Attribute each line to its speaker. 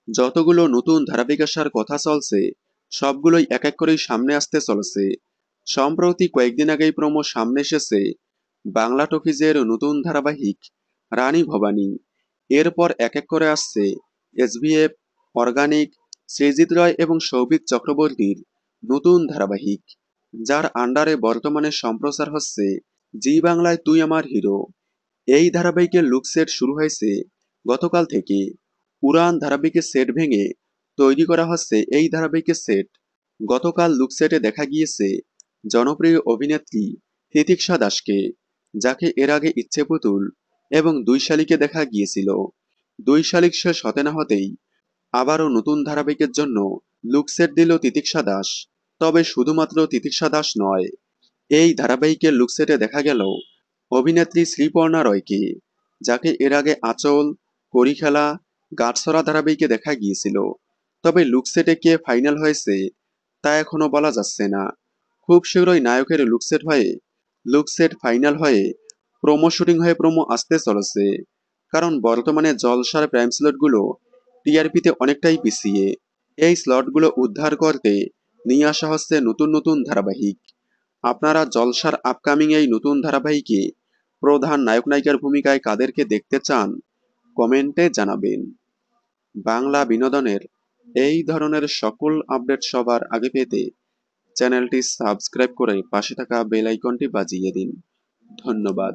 Speaker 1: যতগুলো নতুন ধারাবাহিক আসার কথা চলছে সবগুলোই এক এক করেই সামনে আসতে চলেছে। সম্প্রতি কয়েকদিন আগেই প্রোমো সামনে এসেছে বাংলা টকিজের নতুন ধারাবাহিক রানী ভবানী। এরপর এক এক করে আসছে এসবিএফ, অর্গানিক, সৃজিত রয় এবং সৌভিক চক্রবর্তীর নতুন ধারাবাহিক, যার আন্ডারে বর্তমানে সম্প্রচার হচ্ছে জি বাংলায় তুই আমার হিরো। এই ধারাবাহিকের লুক সেট শুরু হয়েছে গতকাল থেকে। উড়ান ধারাবাহিকের সেট ভেঙে তৈরি করা হচ্ছে এই ধারাবাহিকের সেট। গতকাল লুক সেটে দেখা গিয়েছে জনপ্রিয় অভিনেত্রী তিতিক্ষা দাসকে, যাকে এর আগে ইচ্ছে পুতুল এবং দুই শালিকে দেখা গিয়েছিল। দুই শালিক শেষ হতে না হতেই আবারও নতুন ধারাবাহিকের জন্য লুক সেট দিল তিতিক্ষা দাস। তবে শুধুমাত্র তিতিক্ষা দাস নয়, এই ধারাবাহিকের লুক সেটে দেখা গেল অভিনেত্রী শ্রীপর্ণা রয়কে, যাকে এর আগে আঁচল, কড়িখেলা, গাঁটছড়া ধারাবাহিকে দেখা গিয়েছিল। তবে লুক সেটে কে ফাইনাল হয়েছে তা এখনো বলা যাচ্ছে না। খুব শীঘ্রই নায়কের লুক সেট ফাইনাল হয়ে প্রোমো শুটিং হয়ে প্রোমো আসতে চলেছে। কারণ বর্তমানে জলসার প্রাইম স্লটগুলো টিআরপিতে অনেকটাই পিছিয়ে। এই স্লটগুলো উদ্ধার করতে নিয়ে আসা হচ্ছে নতুন নতুন ধারাবাহিক। আপনারা জলসার আপকামিং এই নতুন ধারাবাহিকে প্রধান নায়ক নায়িকার ভূমিকায় কাদেরকে দেখতে চান কমেন্টে জানাবেন। বাংলা বিনোদনের এই ধরনের সকল আপডেট সবার আগে পেতে চ্যানেলটি সাবস্ক্রাইব করে পাশে থাকা বেল আইকনটি বাজিয়ে দিন। ধন্যবাদ।